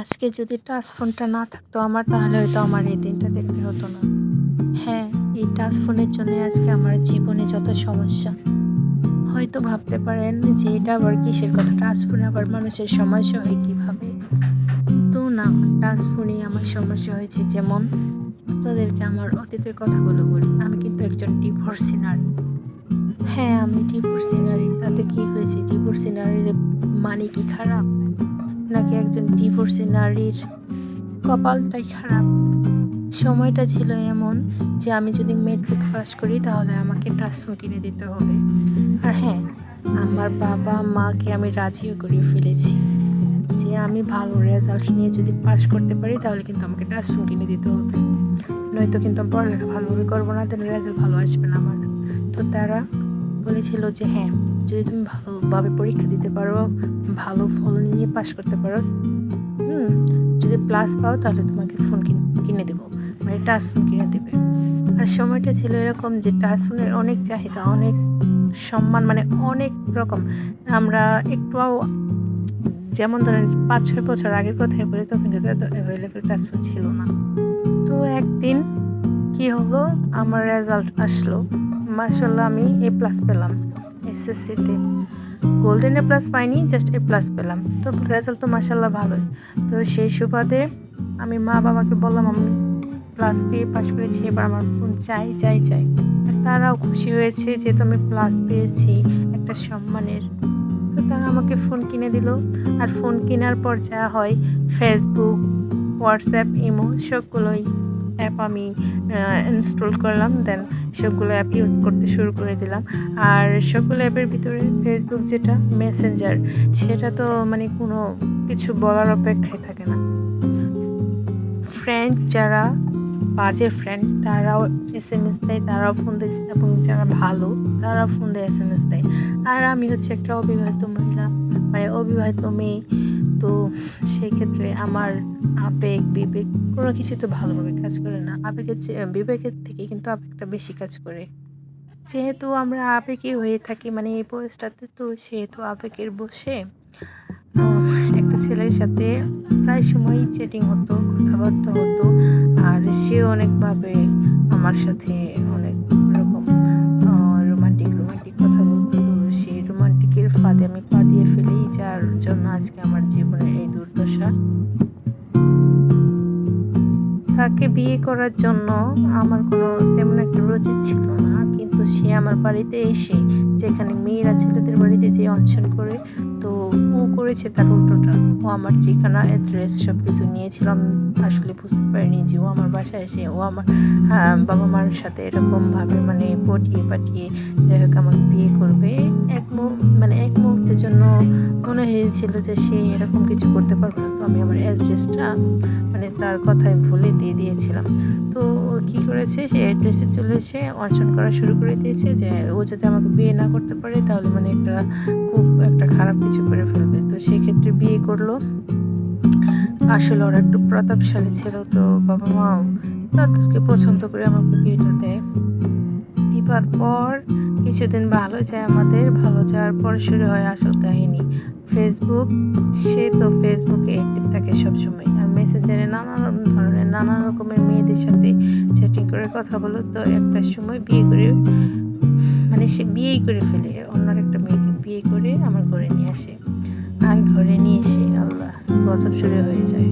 আজকে যদি টাচ ফোনটা না থাকতো আমার, তাহলে হয়তো আমার এই দিনটা দেখতে হতো না। হ্যাঁ, এই টাচ ফোনের জন্য আজকে আমার জীবনে যত সমস্যা। হয়তো ভাবতে পারেন যে এটা আবার কিসের কথা, টাচ ফোনে আবার মানুষের সমস্যা হয় কিভাবে। তো না, টাচ ফোনে আমার সমস্যা হয়েছে। যেমন তাদেরকে আমার অতীতের কথাগুলো বলি। আমি কিন্তু একজন ডিভোর্সি নারী। হ্যাঁ, আমি ডিভোর্সি নারী। তাতে কি হয়েছে? ডিভোর্সি নারীর মানে কি খারাপ, নাকি একজন ডিভোর্সি নারীর কপালটাই খারাপ? সময়টা ছিল এমন যে আমি যদি মেট্রিক পাস করি তাহলে আমাকে টাচ ফোন কিনে দিতে হবে। আর হ্যাঁ, আমার বাবা মাকে আমি রাজিও করে ফেলেছি যে আমি ভালো রেজাল্ট নিয়ে যদি পাস করতে পারি তাহলে কিন্তু আমাকে টাচ ফোন কিনে দিতে হবে, নয়তো কিন্তু আমি পড়ালেখা ভালোভাবে করবো না, দেন রেজাল্ট ভালো আসবে না আমার। তো তারা বলেছিল যে হ্যাঁ, যদি তুমি ভালোভাবে পরীক্ষা দিতে পারো, ভালো ফল নিয়ে পাস করতে পারো, যদি প্লাস পাও তাহলে তোমাকে ফোন কিনে দেবো, মানে টাচ ফোন কিনে দেবে। আর সময়টা ছিল এরকম যে টাচ ফোনের অনেক চাহিদা, অনেক সম্মান, মানে অনেক রকম। আমরা একটুও, যেমন ধরেন 5-6 বছর আগের কথাই বলি, তখন কিন্তু এত অ্যাভেলেবেল টাচ ফোন ছিল না। তো একদিন কি হলো, আমার রেজাল্ট আসলো, মাশাআল্লাহ আমি এ প্লাস পেলাম এসএসসিতে। গোল্ডেন এ প্লাস পাইনি, জাস্ট এ প্লাস পেলাম। তো রেজাল্ট তো মাশাআল্লাহ ভালোই। তো সেই সুবাদে আমি মা বাবাকে বললাম আমি প্লাস পেয়ে পাস করেছি, এবার আমার ফোন চাই চাই চাই। আর তারাও খুশি হয়েছে যেহেতু আমি প্লাস পেয়েছি একটা সম্মানের। তো তারা আমাকে ফোন কিনে দিল। আর ফোন কেনার পর যা হয়, ফেসবুক, হোয়াটসঅ্যাপ, ইমো সবগুলোই অ্যাপ আমি ইনস্টল করলাম, দেন সবগুলো অ্যাপ ইউজ করতে শুরু করে দিলাম। আর সবগুলো অ্যাপের ভিতরে ফেসবুক যেটা মেসেঞ্জার, সেটা তো মানে কোনো কিছু বলার অপেক্ষায় থাকে না। ফ্রেন্ড যারা বাজে ফ্রেন্ড তারাও এসএমএস দেয়, তারাও ফোন দেয়, এবং যারা ভালো তারাও ফোন দেয়, এসএমএস দেয়। আর আমি হচ্ছে একটা অবিবাহিত মহিলা, মানে অবিবাহিত মেয়ে। তো সেই ক্ষেত্রে আমার আবেগ বিবেক কোনো কিছু তো ভালোভাবে কাজ করে না। বিবেকের থেকে কিন্তু আবেগটা বেশি কাজ করে। যেহেতু আমরা আবেগী হয়ে থাকি, মানে এই বয়সটাতে, তো সেহেতু আবেগের বসে একটা ছেলের সাথে প্রায় সময়ই চ্যাটিং হতো, কথাবার্তা হতো। আর সেও অনেকভাবে আমার সাথে অনেক রকম রোমান্টিক রোমান্টিক কথা বলতো। তো সেই রোমান্টিকের ফাঁদে আমি পা দিয়ে ফেলি, যার জন্য আজকে আমার জীবনের এই দুর্দশা। তাকে বিয়ে করার জন্য আমার কোনো তেমন একটা রুচি ছিল না, কিন্তু সে আমার বাড়িতে এসে, যেখানে মেয়েরা ছেলেদের বাড়িতে যে অনশন করে, তো ও করেছে তার উল্টোটা। ও আমার ঠিকানা, অ্যাড্রেস সব কিছু নিয়েছিল। আমি আসলে বুঝতে পারিনি যে ও আমার বাসায় এসে ও আমার বাবা মার সাথে এরকমভাবে মানে পটিয়ে পাঠিয়ে যাই হোক আমাকে বিয়ে করবে। এক মুহূর্তের জন্য মনে হয়েছিল যে সে এরকম কিছু করতে পারবে না। তো আমি আমার অ্যাড্রেসটা মানে তার কথায় ভুলে দিয়ে দিয়েছিলাম। তো ও কী করেছে, সে অ্যাড্রেসে চলে এসে অনশন করা শুরু করে দিয়েছে যে ও যদি আমাকে বিয়ে না করতে পারে তাহলে মানে খুব একটা খারাপ কিছু করে ফেলবে। তো সেক্ষেত্রে বিয়ে করলো। আসলে ওরা একটু প্রতাপশালী ছিল, তো বাবা মাও তাদেরকে পছন্দ করে আমাকে বিয়েটা দেয়। দিবার পর কিছুদিন ভালো যায় আমাদের, ভালো যাওয়ার পর শুরু হয় আসল কাহিনী। ফেসবুক, সে তো ফেসবুকে অ্যাক্টিভ থাকে সবসময়, আর মেসেঞ্জারে নানান রকমের মেয়েদের সাথে চ্যাটিং করে কথা বলো। তো একটা সময় বিয়ে করে, মানে সে বিয়েই করে ফেলে, অন্য একটা মেয়েকে বিয়ে করে আমার ঘরে নিয়ে আসে। আর ঘরে নিয়ে এসে আল্লাহ গজব শুরু হয়ে যায়।